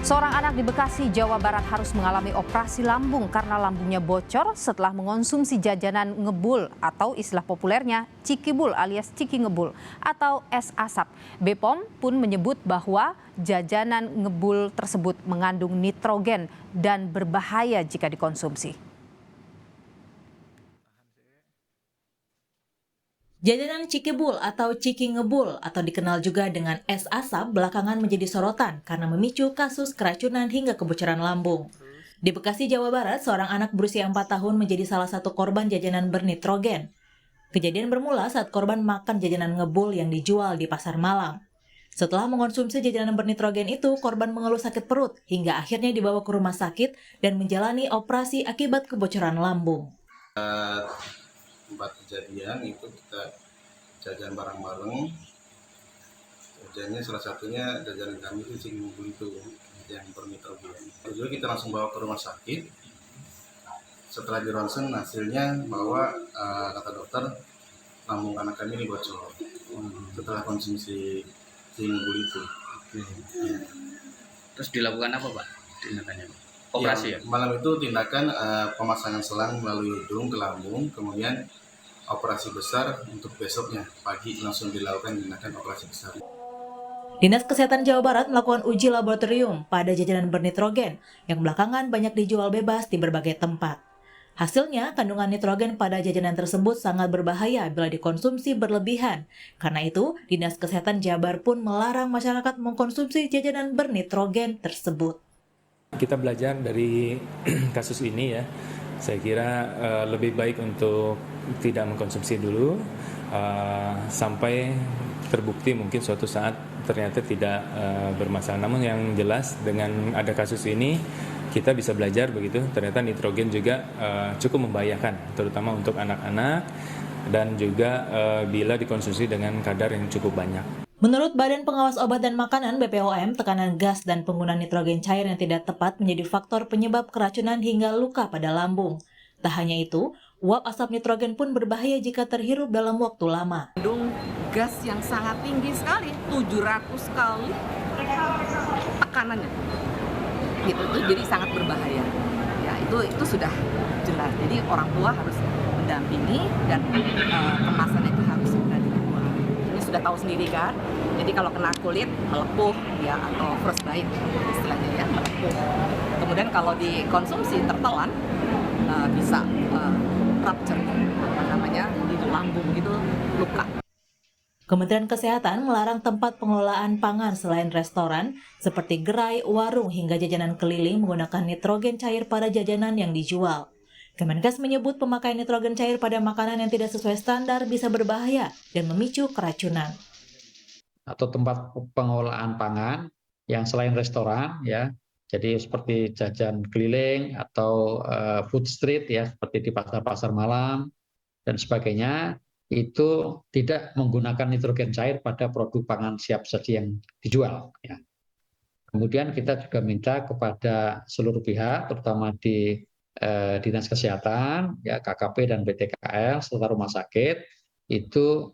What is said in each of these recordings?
Seorang anak di Bekasi, Jawa Barat harus mengalami operasi lambung karena lambungnya bocor setelah mengonsumsi jajanan ngebul atau istilah populernya cikibul alias ciki ngebul atau es asap. BPOM pun menyebut bahwa jajanan ngebul tersebut mengandung nitrogen dan berbahaya jika dikonsumsi. Jajanan cikibul atau ciki ngebul atau dikenal juga dengan es asap belakangan menjadi sorotan karena memicu kasus keracunan hingga kebocoran lambung. Di Bekasi, Jawa Barat, seorang anak berusia 4 tahun menjadi salah satu korban jajanan bernitrogen. Kejadian bermula saat korban makan jajanan ngebul yang dijual di Pasar Malang. Setelah mengonsumsi jajanan bernitrogen itu, korban mengeluh sakit perut hingga akhirnya dibawa ke rumah sakit dan menjalani operasi akibat kebocoran lambung. Tempat kejadian itu kita jajan bareng-bareng. Jajannya salah satunya jajanan kami itu ciki ngebul itu yang bernitrogen. Jadi kita langsung bawa ke rumah sakit. Setelah di ronsen hasilnya bahwa kata dokter lambung anak kami ini bocor setelah konsumsi ciki ngebul itu. Ya. Terus dilakukan apa, Pak? Tindakannya operasi ya? Malam itu tindakan pemasangan selang melalui hidung ke lambung, kemudian operasi besar untuk besoknya pagi langsung dilakukan tindakan operasi besar. Dinas Kesehatan Jawa Barat melakukan uji laboratorium pada jajanan bernitrogen yang belakangan banyak dijual bebas di berbagai tempat. Hasilnya, kandungan nitrogen pada jajanan tersebut sangat berbahaya bila dikonsumsi berlebihan. Karena itu, Dinas Kesehatan Jabar pun melarang masyarakat mengkonsumsi jajanan bernitrogen tersebut. Kita belajar dari kasus ini ya. Saya kira lebih baik untuk tidak mengkonsumsi dulu sampai terbukti mungkin suatu saat ternyata tidak bermasalah. Namun yang jelas dengan ada kasus ini kita bisa belajar begitu. Ternyata nitrogen juga cukup membahayakan, terutama untuk anak-anak dan juga bila dikonsumsi dengan kadar yang cukup banyak. Menurut Badan Pengawas Obat dan Makanan (BPOM), tekanan gas dan penggunaan nitrogen cair yang tidak tepat menjadi faktor penyebab keracunan hingga luka pada lambung. Tak hanya itu, uap asap nitrogen pun berbahaya jika terhirup dalam waktu lama. Mengandung gas yang sangat tinggi sekali, 700 kali tekanannya. Gitu, itu jadi sangat berbahaya. Ya, itu sudah jelas. Jadi orang tua harus mendampingi dan kemasannya itu harus segera dibuang. Ini sudah tahu sendiri kan. Jadi kalau kena kulit melepuh ya atau frostbite istilahnya ya, melepuh. Kemudian kalau dikonsumsi tertelan bisa rupture di lambung gitu, luka. Kementerian Kesehatan melarang tempat pengelolaan pangan selain restoran seperti gerai, warung hingga jajanan keliling menggunakan nitrogen cair pada jajanan yang dijual. Kemenkes menyebut pemakaian nitrogen cair pada makanan yang tidak sesuai standar bisa berbahaya dan memicu keracunan. Atau tempat pengelolaan pangan yang selain restoran ya, jadi seperti jajan keliling atau food street ya, seperti di pasar-pasar malam dan sebagainya, itu tidak menggunakan nitrogen cair pada produk pangan siap saji yang dijual ya. Kemudian kita juga minta kepada seluruh pihak, terutama di Dinas Kesehatan ya, KKP dan BTKL serta rumah sakit itu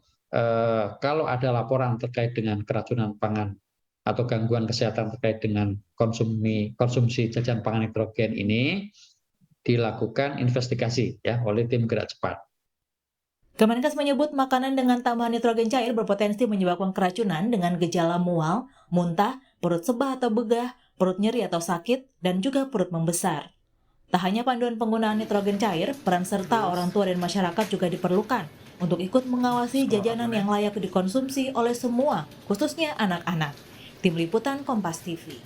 kalau ada laporan terkait dengan keracunan pangan atau gangguan kesehatan terkait dengan konsumsi jajan pangan nitrogen ini dilakukan investigasi ya oleh tim gerak cepat. Kemenkes menyebut makanan dengan tambahan nitrogen cair berpotensi menyebabkan keracunan dengan gejala mual, muntah, perut sebah atau begah, perut nyeri atau sakit, dan juga perut membesar. Tak hanya panduan penggunaan nitrogen cair, peran serta orang tua dan masyarakat juga diperlukan untuk ikut mengawasi jajanan yang layak dikonsumsi oleh semua, khususnya anak-anak. Tim Liputan Kompas TV.